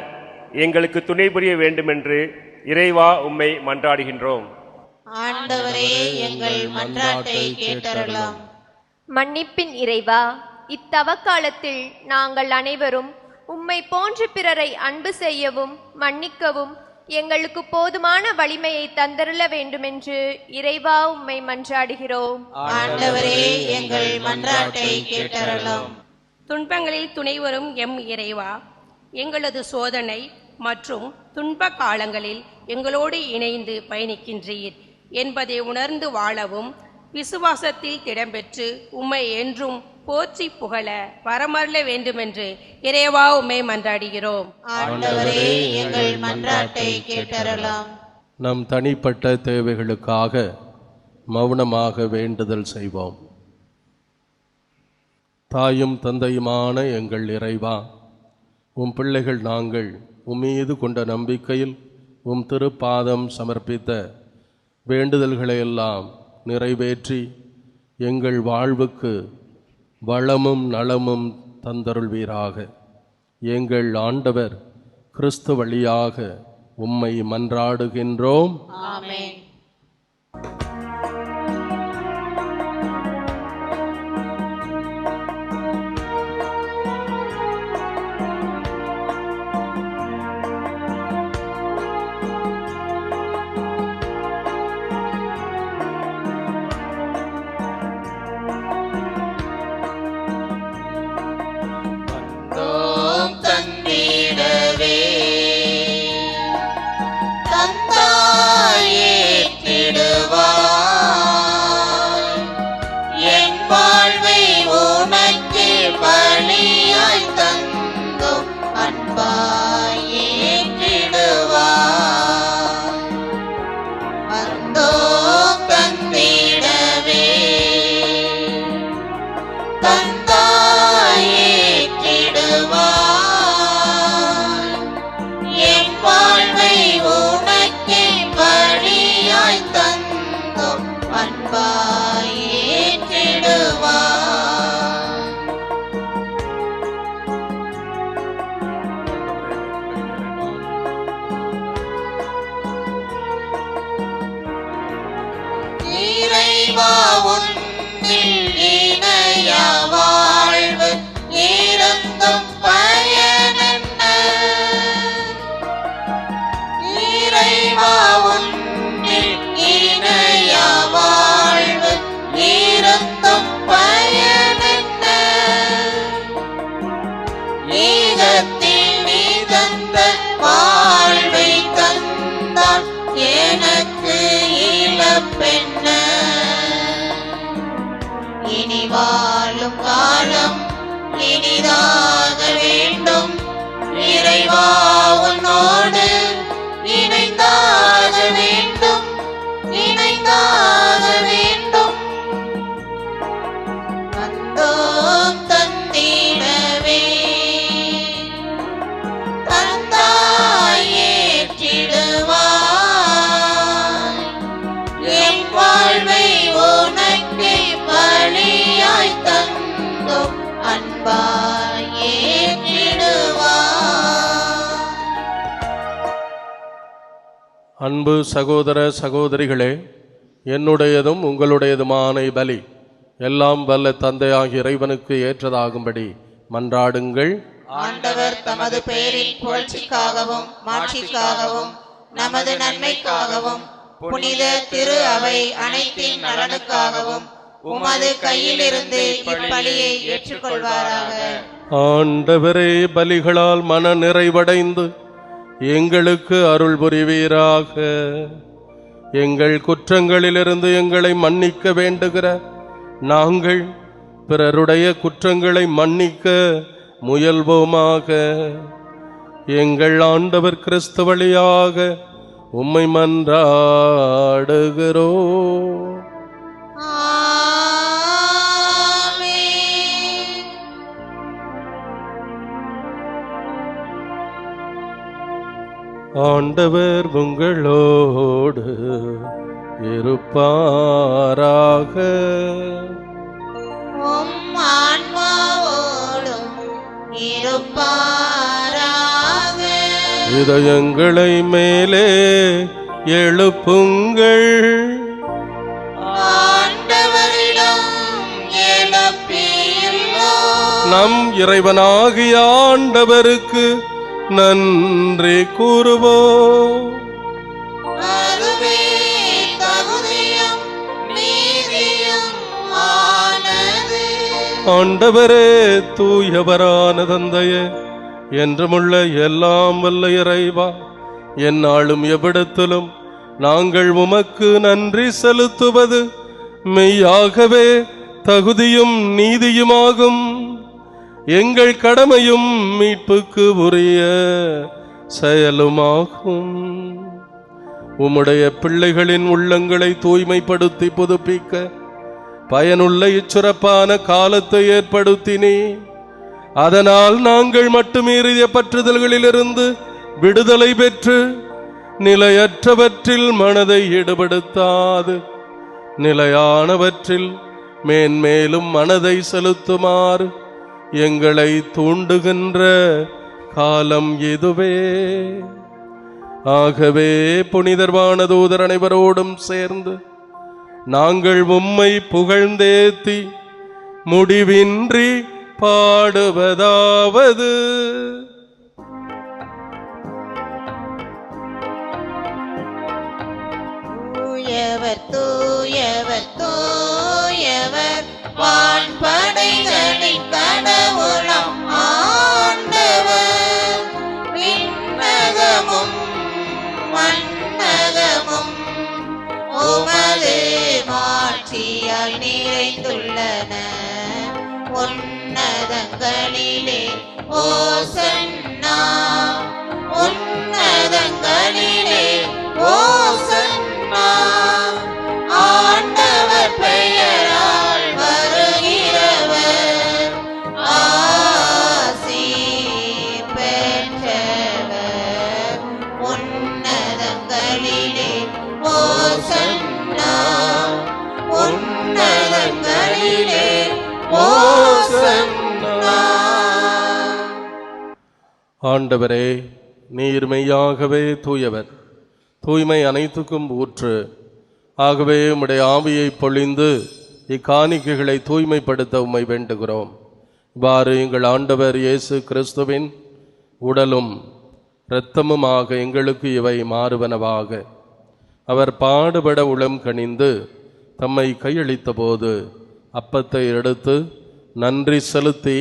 எங்களுக்கு துணை புரிய வேண்டுமென்று இறைவா உம்மை மன்றாடுகின்றோம். ஆண்டவரே, எங்கள் மன்றாட்டை கேட்டருளும். மன்னிப்பின் இறைவா, இத்தவ காலத்தில் நாங்கள் அனைவரும் உம்மை போன்ற பிறரை அன்பு செய்யவும் மன்னிக்கவும் எங்களுக்கு போதுமான வலிமையை தந்தருள வேண்டுமென்று இறைவா உம்மை மன்றாடுகிறோம். ஆண்டவரே, எங்கள் மன்றாட்டை கேட்டருளும். துன்பங்களில் துணை வரும் எம் இறைவா, எங்களது சோதனை மற்றும் துன்ப காலங்களில் எங்களோடு இணைந்து பயணிக்கின்றீர் என்பதை உணர்ந்து வாழவும் விசுவாசத்தில் திடம்பெற்று உம்மை என்றும் போற்றி புகழ வரமருள வேண்டுமென்று இறைவா உம்மை மன்றாடுகிறோம். ஆண்டவரே, எங்கள் மன்றாட்டை கேட்டருளும். நம் தனிப்பட்ட தேவைகளுக்காக மௌனமாக வேண்டுதல் செய்வோம். தாயும் தந்தையுமான எங்கள் இறைவா, உம் பிள்ளைகள் நாங்கள் உம்மீது கொண்ட நம்பிக்கையில் உம் திருப்பாதம் சமர்ப்பித்த வேண்டுதல்களையெல்லாம் நிறைவேற்றி எங்கள் வாழ்வுக்கு வளமும் நலமும் தந்தருள்வீராக. எங்கள் ஆண்டவர் கிறிஸ்து வழியாக உம்மை மன்றாடுகின்றோம். ஆமென். தந்திடவே தந்தாயே திடுவாய். என் வாழ்வை உனக்கு பலியாய் தந்தும் அன்பாயே திடுவாய். வந்தோம் தந்திடவே தந்தாயே திடுவாய். என் வாழ்வை உனக்கு பலியாய் தந்தும் அன்பாயே திடுவாய். இறைவா, உன்னில் இணைய வாழ்வு இருந்தும் பயனென்ன. இறைவா, உன்னில் இணைய வாழ்வு இருந்தும் பயனென்ன. ஈகத்தில் நீ தந்த வாழ்வை தந்தால் எனக்கு இழப்பென்ன. இனி வாழும் காலம் இனிதாக வேண்டும். இறைவா, உன்னோடு இணைந்தாக வேண்டும், இணைந்தாக வேண்டும். வந்தோம் தந்திடவே அன்பு சகோதர சகோதரிகளே, என்னுடையதும் உங்களுடையதுமான பலி எல்லாம் வல்ல தந்தையாகிய இறைவனுக்கு ஏற்றதாகும்படி மன்றாடுங்கள். ஆண்டவர் தமது பெயரின் புகழ்ச்சிக்காகவும் மாட்சிக்காகவும் நமது நன்மைக்காகவும் புனித திரு அவை அனைத்தின் நலனுக்காகவும் உமது கையிலிருந்து இப்பலியை ஏற்றுக்கொள்வாராக. ஆண்டவரே, பலிகளால் மன நிறைவடைந்து எங்களுக்கு அருள் புரிவீராக. எங்கள் குற்றங்களிலிருந்து எங்களை மன்னிக்க வேண்டுகிற நாங்கள் பிறருடைய குற்றங்களை மன்னிக்க முயல்வோமாக. எங்கள் ஆண்டவர் கிறிஸ்து வழியாக உம்மை மன்றாடுகிறோம். ஆண்டவர் உங்களோடு இருப்பாராக. உம் ஆன்மாவோடும் இருப்பாராக. இதயங்களை மேலே எழுப்புங்கள். ஆண்டவரிடம் எழுப்பியுள்ளோம். நம் இறைவனாகிய ஆண்டவருக்கு நன்றி கூறுவோம். அதுவே தகுதியும் நீதியும் ஆனது. ஆண்டவரே, தூயவரான தந்தையே, என்றுமுள்ள எல்லாம் வல்ல இறைவா, எந்நாளும் எவ்விடத்திலும் நாங்கள் உமக்கு நன்றி செலுத்துவது மெய்யாகவே தகுதியும் நீதியுமாகும். எங்கள் கடமையும் மீட்புக்கு உரிய செயலுமாகும். உம்முடைய பிள்ளைகளின் உள்ளங்களை தூய்மைப்படுத்தி புதுப்பிக்க பயனுள்ள இச்சிறப்பான காலத்தை ஏற்படுத்தினே. அதனால் நாங்கள் மட்டுமீறிய பற்றுதல்களிலிருந்து விடுதலை பெற்று நிலையற்றவற்றில் மனதை ஈடுபடுத்தாது நிலையானவற்றில் மேன்மேலும் மனதை செலுத்துமாறு எங்களை தூண்டுகின்ற காலம் இதுவே. ஆகவே புனிதர் வானதூதர் அனைவரோடும் சேர்ந்து நாங்கள் உம்மை புகழ்ந்தேத்தி முடிவின்றி பாடுவதாவது: தூயவர் தூயவர் தூயவர் வான்படைகளின் கடவுளாம் ஆண்டவர். விண்ணகமும் மண்ணகமும் உமது மாட்சியால் நிறைந்துள்ளன. உன்னதங்களிலே ஓசன்னா, உன்னதங்களிலே ஓசன்னா. ஆண்டவர் பெயரால் வருகிறவர் ஆசி பெற்றவர். உன்னதங்களிலே ஓசன்னா, உன்னதங்களிலே ஓசன்னா. ஆண்டவரே, நீர் மெய்யாகவே தூயவர், தூய்மை அனைத்துக்கும் ஊற்று. ஆகவே உம்முடைய ஆவியை பொழிந்து இக்காணிக்கைகளை தூய்மைப்படுத்த உம்மை வேண்டுகிறோம். இவ்வாறு எங்கள் ஆண்டவர் இயேசு கிறிஸ்துவின் உடலும் இரத்தமுமாக எங்களுக்கு இவை மாறுவனவாக. அவர் பாடுபட உளம் கனிந்து தம்மை கையளித்த போது அப்பத்தை எடுத்து நன்றி செலுத்தி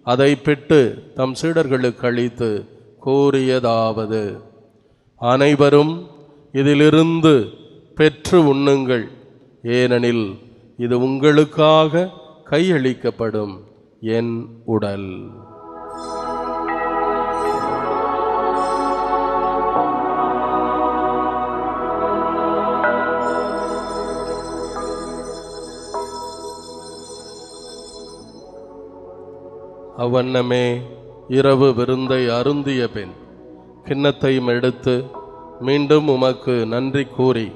அதை பிட்டு தம் சீடர்களுக்கு அளித்து கூறியதாவது: அனைவரும் இதிலிருந்து பெற்று உண்ணுங்கள், ஏனெனில் இது உங்களுக்காக கையளிக்கப்படும் என் உடல். அவ்வண்ணமே இரவு விருந்தை அருந்திய பின் கிண்ணத்தையும் எடுத்து மீண்டும் உமக்கு நன்றி கூறி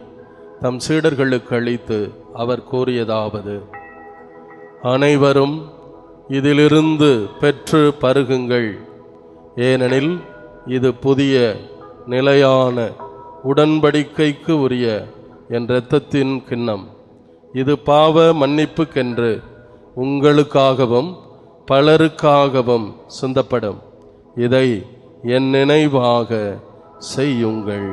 தம் சீடர்களுக்கு அளித்து அவர் கூறியதாவது: அனைவரும் இதிலிருந்து பெற்று பருகுங்கள், ஏனெனில் இது புதிய நிலையான உடன்படிக்கைக்கு உரிய என் இரத்தத்தின் கிண்ணம். இது பாவ மன்னிப்புக்கென்று உங்களுக்காகவும் பலருக்காகவும் சிந்தப்படும். இதை என் நினைவாக செய்யுங்கள்.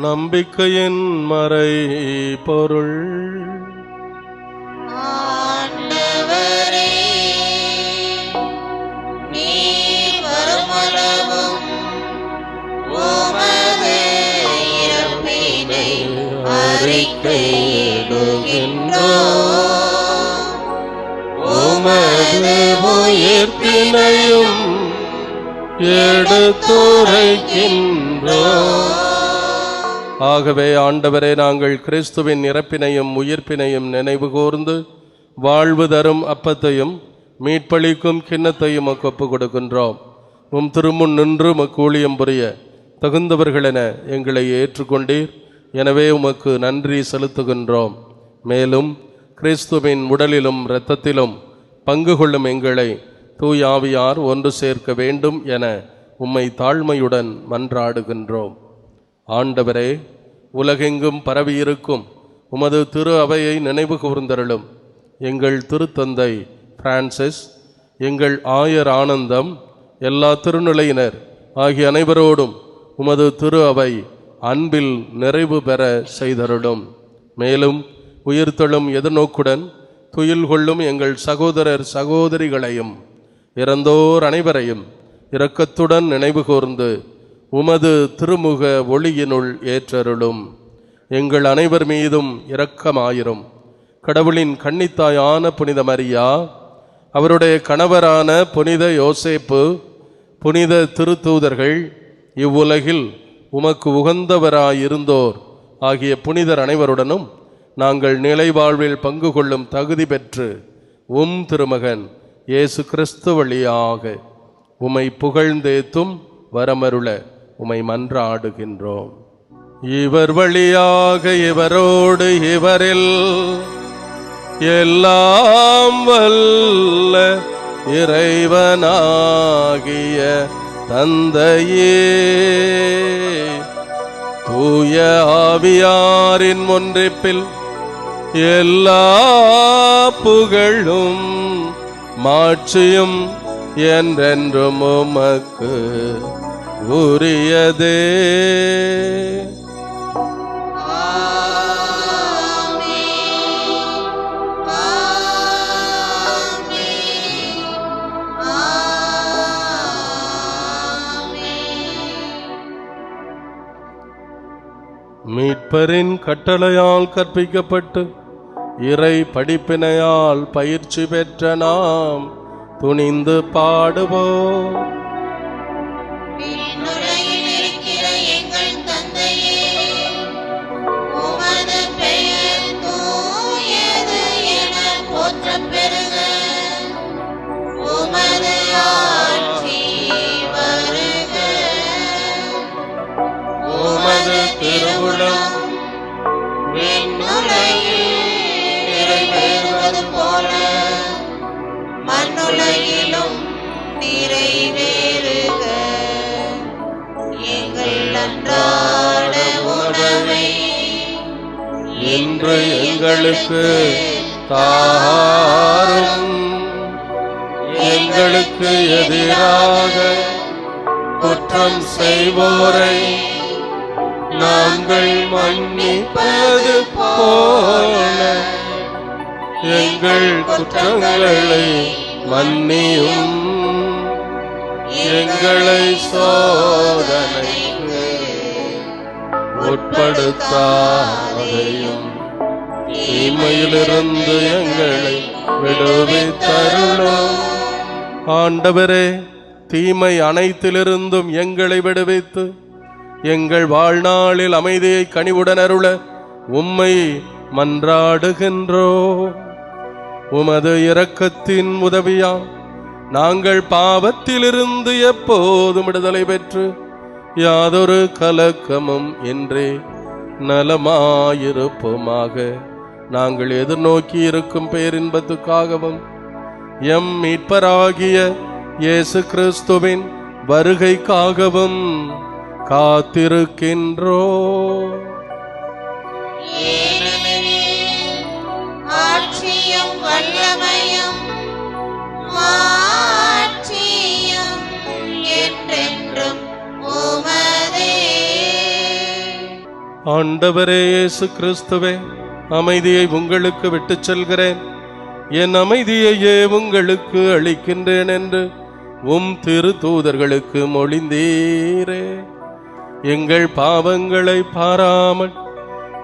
நம்பிக்கையின் மறை பொருள். ஆண்டவரே, நீர் வருமளவும் உமது இறப்பினை அறிக்கையிடுகின்றோம், உமது உயிர்ப்பினையும் எடுத்துரைக்கின்றோம். ஆகவே ஆண்டவரே, நாங்கள் கிறிஸ்துவின் இறப்பினையும் உயிர்ப்பினையும் நினைவு கூர்ந்து வாழ்வு தரும் அப்பத்தையும் மீட்பளிக்கும் கிண்ணத்தையும் ஒப்புக் கொடுக்கின்றோம். உம் திருமுன் நின்று உமக்கு ஊழியம் புரிய தகுந்தவர்களென எங்களை ஏற்றுக்கொண்டீர். எனவே உமக்கு நன்றி செலுத்துகின்றோம். மேலும் கிறிஸ்துவின் உடலிலும் இரத்தத்திலும் பங்கு கொள்ளும் எங்களை தூய ஆவியார் ஒன்று சேர்க்க வேண்டும் என உம்மை தாழ்மையுடன் மன்றாடுகின்றோம். ஆண்டவரே, உலகெங்கும் பரவியிருக்கும் உமது திரு அவையை நினைவு கூர்ந்தருளும். எங்கள் திருத்தந்தை பிரான்சிஸ், எங்கள் ஆயர் ஆனந்தம், எல்லா திருநிலையினர் ஆகிய அனைவரோடும் உமது திரு அவை அன்பில் நிறைவு பெற செய்தருளும். மேலும் உயிர்த்தெழும் எதிர்நோக்குடன் துயில் கொள்ளும் எங்கள் சகோதரர் சகோதரிகளையும் இறந்தோர் அனைவரையும் இரக்கத்துடன் நினைவு கூர்ந்து உமது திருமுக ஒளியினுள் ஏற்றருளும். எங்கள் அனைவர் மீதும் இரக்கமாயிரும். கடவுளின் கன்னித்தாயான புனித மரியா, அவருடைய கணவரான புனித யோசேப்பு, புனித திருத்தூதர்கள், இவ்வுலகில் உமக்கு உகந்தவராயிருந்தோர் ஆகிய புனிதர் அனைவருடனும் நாங்கள் நிலை வாழ்வில் பங்கு கொள்ளும் தகுதி பெற்று உம் திருமகன் இயேசு கிறிஸ்து வழியாக உம்மை புகழ்ந்தேத்தும் வரமருள உம்மை மன்றாடுகின்றோம். இவர் வழியாக இவரோடு இவரில் எல்லாம் வல்ல இறைவனாகிய தந்தையே, தூய ஆவியாரின் ஒன்றிப்பில் எல்லா புகழும் மாட்சியும் என்றென்றும் உமக்கு உரியதே. மீட்பரின் கட்டளையால் கற்பிக்கப்பட்டு இறை படிப்பினையால் பயிற்சி பெற்ற நாம் துணிந்து பாடுவோம். விண்ணுலகில் இருக்கிற எங்கள் தந்தையே, உமது பெயர் தூயது என போற்றப் பெறுக. உமது ஆட்சி வருக. உமது திருவுளம் விண்ணுலகில் நிறைவேறுவது போல மண்ணுலகிலும் நிறைவேறுக. எங்கள் அன்றாட உணவை இன்று எங்களுக்கு தாரும். எங்களுக்கு எதிராக குற்றம் செய்வோரை நாங்கள் மன்னிப்பது போல எங்கள் குற்றங்களை மன்னியும். எங்களை சோதனைக்கு உட்படுத்தாதையும் தீமையிலிருந்து எங்களை விடுவித்தருளும். ஆண்டவரே, தீமை அனைத்திலிருந்தும் எங்களை விடுவித்து எங்கள் வாழ்நாளில் அமைதியை கனிவுடன் அருள உம்மை மன்றாடுகின்றோம். உமது இரக்கத்தின் உதவியால் நாங்கள் பாவத்திலிருந்து எப்போதும் விடுதலை பெற்று யாதொரு கலக்கமும் இன்றி நலமாயிருப்போமாக. நாங்கள் எதிர்நோக்கி இருக்கும் பேரின்பத்துக்காகவும் எம் மீட்பராகிய இயேசு கிறிஸ்துவின் வருகைக்காகவும் காத்திருக்கின்றோம். ஆட்சியும் வல்லமையும் மாட்சியும் என்றென்றும் உமதே. ஆண்டவரே இயேசு கிறிஸ்துவே, அமைதியை உங்களுக்கு விட்டுச் செல்கிறேன், என் அமைதியையே உங்களுக்கு அளிக்கின்றேன் என்று உம் திரு தூதர்களுக்கு மொழிந்தீரே. எங்கள் பாவங்களை பாராமல்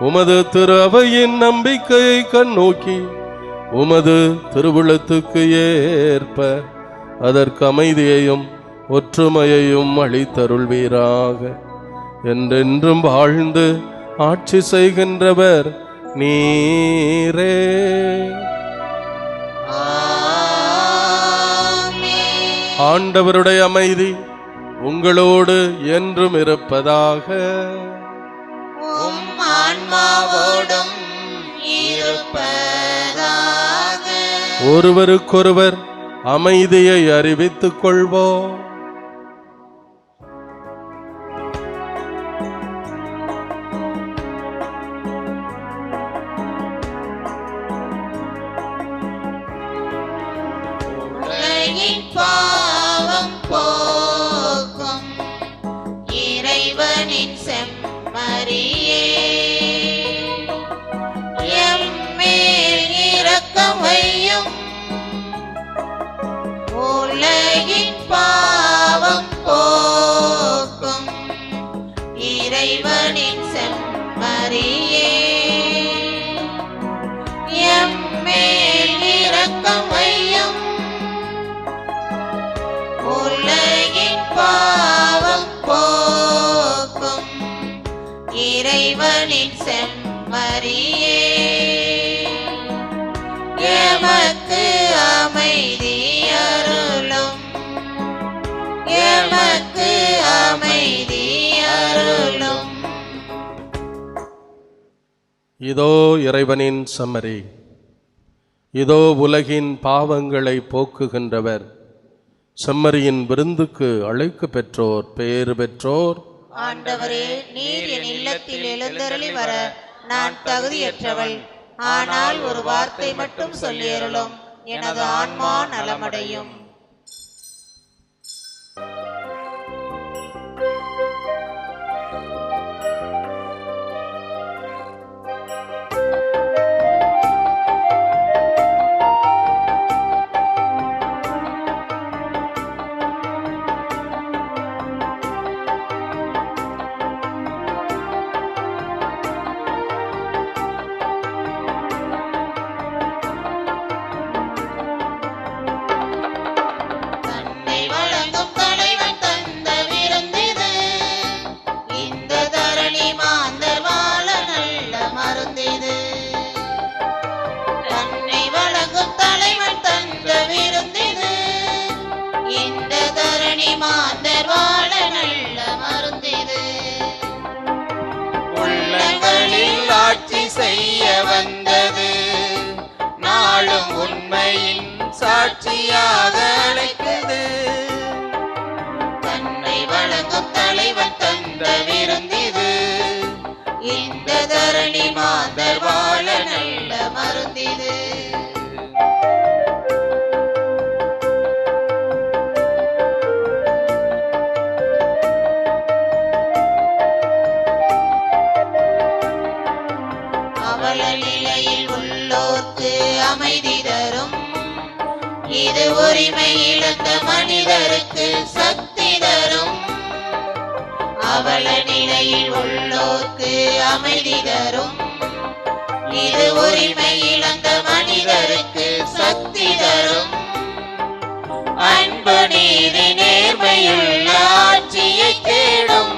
உமது திரு அவையின் நம்பிக்கையை கண்ணோக்கி உமது திருவுளத்துக்கு ஏற்ப அதற்கு அமைதியையும் ஒற்றுமையையும் அளித்தருள்வீராக. என்றென்றும் வாழ்ந்து ஆட்சி செய்கின்றவர் நீரே. ஆண்டவருடைய அமைதி உங்களோடு என்றும் இருப்பதாக. உம் ஆன்மாவோடும் இருப்பதாக. ஒருவருக்கொருவர் அமைதியை அறிவித்துக் கொள்வோம். உலகின் பாவம் போக்கும் இறைவனின் செம்மறியே, எம்மேல் இரக்கம் வையும். உலகின் பாவம் போக்கும் இறைவனின் செம்மறியே, எம்மேல் இரக்கம் வையும். உலகின் பாவம் போக்கும் இறைவனின் செம்மறியே, எமக்கு அமைதி அருளும், எமக்கு அமைதி அருளும். இதோ இறைவனின் செம்மறி, இதோ உலகின் பாவங்களை போக்குகின்றவர். செம்மறியின் விருந்துக்கு அழைக்க பெற்றோர் பேறு பெற்றோர். ஆண்டவரே, நீர் என் இல்லத்தில் எழுந்தருளி வர நான் தகுதியற்றவள். ஆனால் ஒரு வார்த்தை மட்டும் சொல்லியருளும், எனது ஆன்மா நலமடையும். செய்ய வந்தது நாளும் உண்மையின் சாட்சியாக அழைத்தது. தன்னை வழங்கும் தலைவன் தந்த விருந்திது, இந்த தரணி மாந்தர் வாழ நல்ல மருந்திது. அவல நிலையில் உள்ளோர்க்கு அமைதி தரும், இது உரிமை இழந்த மனிதருக்கு சக்தி தரும். அவல நிலையில் உள்ளோர்க்கு அமைதி தரும், இது உரிமை இழந்த மனிதருக்கு சக்தி தரும். அன்பு நீதி நேர்மையுள்ள ஆட்சியை தேடும்,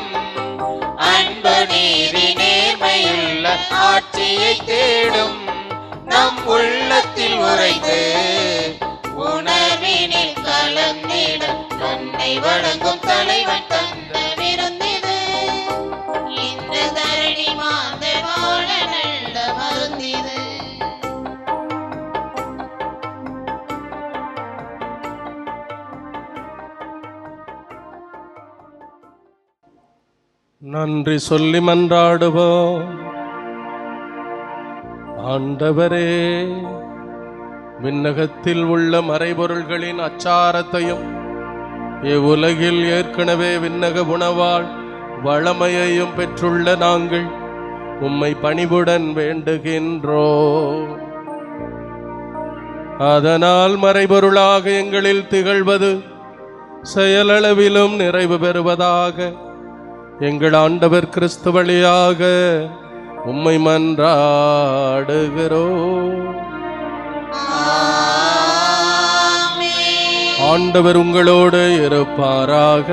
அன்பு நீதி நேர்மையுள்ள ஆட்சியை தேடும். நம் உள்ளத்தில் உறைந்து உணர்வினில் கலந்திட தன்னை வழங்கும் தலைவன் தந்த விருந்திது, இந்த தரணி மாந்த நன்றி சொல்லி மன்றாடுவோம். ஆண்டவரே, விண்ணகத்தில் உள்ள மறைபொருள்களின் அச்சாரத்தையும் இவ்வுலகில் ஏற்கனவே விண்ணக உணவால் வளமையையும் பெற்றுள்ள நாங்கள் உம்மை பணிவுடன் வேண்டுகின்றோம். அதனால் மறைபொருளாக எங்களில் திகழ்வது செயலளவிலும் நிறைவு பெறுவதாக எங்கள் ஆண்டவர் கிறிஸ்து வழியாக உம்மை மன்றாடுகிறோம். ஆண்டவர் உங்களோடு இருப்பாராக.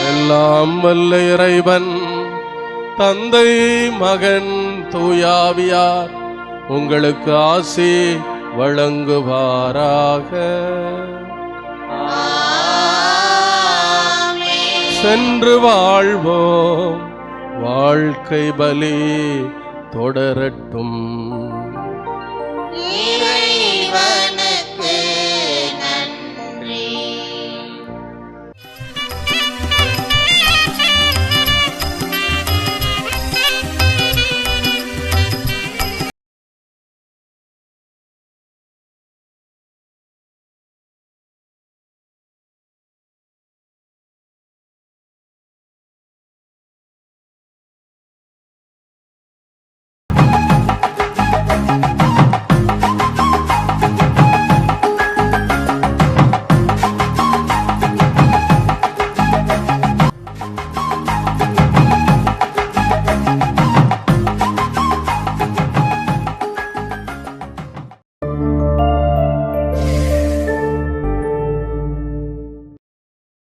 எல்லாம் வல்ல இறைவன் தந்தை, மகன், தூயாவியார் உங்களுக்கு ஆசி வழங்குவாராக. சென்று வாழ்வோம். வாழ்க்கை பலி தொடரட்டும். இறைவன்